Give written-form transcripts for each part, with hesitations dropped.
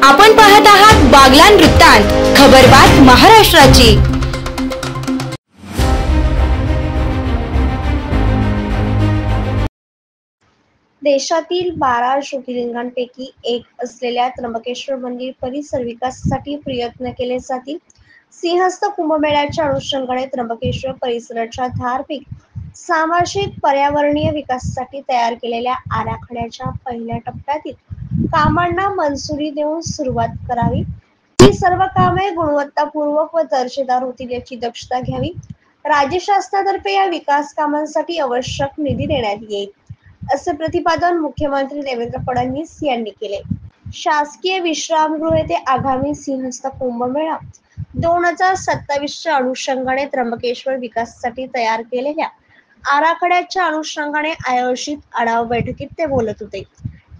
आपण पाहत आहात बागलाण वृत्तांत, खबरबात महाराष्ट्राची। देशातील 12 ज्योतिर्लिंगांपैकी एक असलेल्या त्र्यंबकेश्वर मंदिर परिसर विकासासाठी प्रयत्न केले जातील। सिंहस्थ कुंभमेळ्याच्या अनुषंगाने त्र्यंबकेश्वर परिसराच्या धार्मिक, सामाजिक, पर्यावरणीय विकासासाठी तयार केलेल्या आराखड्याच्या पहिल्या टप्प्यातील कामांना मंजुरी देऊन सुरुवात करावी। ही सर्व कामे गुणवत्तापूर्वक व दर्जेदार होतील याची दक्षता घ्यावी। राज्य शासनातर्फे या विकास कामांसाठी आवश्यक निधी देण्यात येईल, असे प्रतिपादन मुख्यमंत्री देवेंद्र फडणवीस यांनी केले। शासकीय विश्रामगृह येथे आगामी सिंहस्थ कुंभमेळा 2027च्या अनुषंगाने त्र्यंबकेश्वर विकासासाठी तयार केलेल्या आराखड्याच्या अनुषंगाने आयोजित आढावा बैठकीत ते बोलत होते।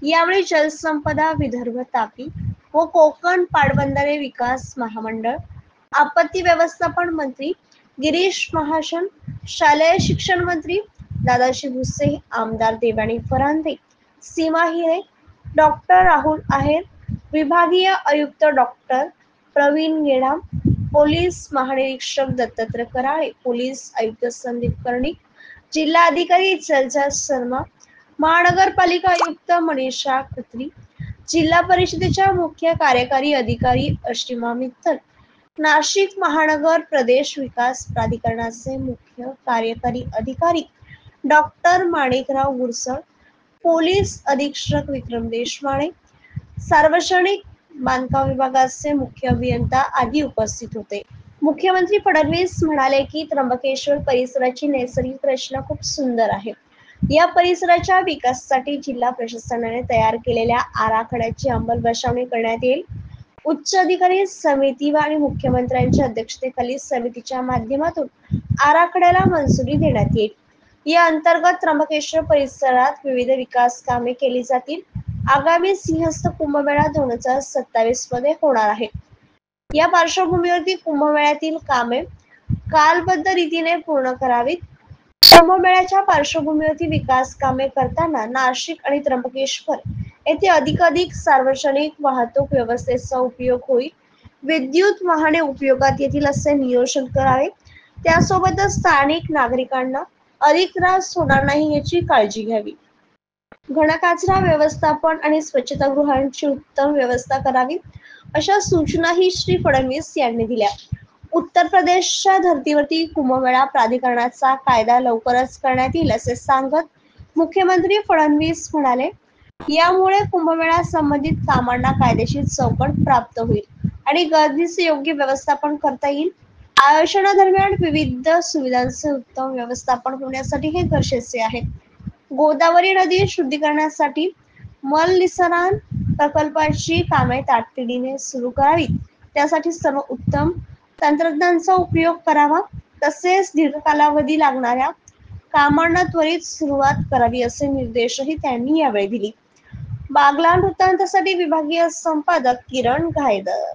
यावेळी जलसंपदा, विदर्भ, तापी व कोकण पाटबंधारे विकास महामंडळ, आपत्ती व्यवस्थापन मंत्री गिरीश महाजन, शालेय शिक्षण मंत्री दादाजी भुसे, आमदार देवयानी फरांदे, सीमा हिरे, डॉक्टर राहुल आहेर, विभागीय आयुक्त डॉक्टर प्रवीण गेडाम, पोलीस महानिरीक्षक दत्तात्रय कराळे, पोलीस आयुक्त संदीप कर्णिक, जिल्हा अधिकारी जलजा शर्मा, महानगरपालिका आयुक्त मनीषा खत्री, जिल्हा परिषदेच्या मुख्य कार्यकारी अधिकारी अश्विमा मित्तल, नाशिक महानगर प्रदेश विकास प्राधिकरणाचे मुख्य कार्यकारी अधिकारी डॉक्टर माणिकराव गुरसळ, पोलीस अधीक्षक विक्रम देशमाने, सार्वजनिक बांधकाम विभागाचे मुख्य अभियंता आदी उपस्थित होते। मुख्यमंत्री फडणवीस म्हणाले की त्र्यंबकेश्वर परिसराची नैसर्गिक रचना खूप सुंदर आहे। या परिसराच्या विकासासाठी जिल्हा प्रशासनाने तयार केलेल्या आराखड्याची अंमलबजावणी करण्यात येईल। उच्च अधिकारी समिती आणि मुख्यमंत्र्यांच्या अध्यक्षतेखाली समितीच्या माध्यमातून आराखड्याला मंजुरी देण्यात येईल। या अंतर्गत त्र्यंबकेश्वर परिसरात विविध विकास कामे केली जातील। आगामी सिंहस्थ कुंभमेळा 2027 मध्ये होणार आहे। या पार्श्वभूमीवरती कुंभमेळ्यातील कामे कालबद्ध रीतीने पूर्ण करावीत। कुंभमेळ्याच्या पार्श्वभूमीवरती विकास कामे करताना नाशिक आणि त्र्यंबकेश्वर येथे अधिकाधिक सार्वजनिक वाहतूक व्यवस्थेचा उपयोग होईल। विद्युत वाहने उपयोगात येतील असे नियोजन करावे। त्यासोबतच स्थानिक नागरिकांना अधिक त्रास होणार नाही याची काळजी घ्यावी। घनकचरा व्यवस्थापन आणि स्वच्छतागृहांची उत्तम व्यवस्था करावी, अशा सूचनाही श्री फडणवीस यांनी दिल्या। उत्तर प्रदेशच्या धर्तीवरती कुंभमेळा प्राधिकरणाचा कायदा लवकरच करण्यात येईल असे सांगत मुख्यमंत्री फडणवीस म्हणाले, यामुळे कुंभमेळा संबंधित कामांना कायदेशीर चौकट प्राप्त होईल आणि गर्दीचे योग्य व्यवस्थापन करता येईल। आयोजनादरम्यान विविध सुविधांचे उत्तम व्यवस्थापन होण्यासाठी हे गरजेचे आहे। गोदावरी नदी शुद्धीकरणासाठी मलनिस्सारण प्रकल्पाची कामे तातडीने सुरू करावीत। त्यासाठी सर्व उत्तम तंत्रज्ञानाचा उपयोग करावा, तसेच दीर्घ कालावधी लागणाऱ्या कामांना त्वरित सुरुवात करावी असे निर्देशही त्यांनी यावेळी दिले। बागलाण वृत्तांतासाठी विभागीय संपादक किरण घायदर।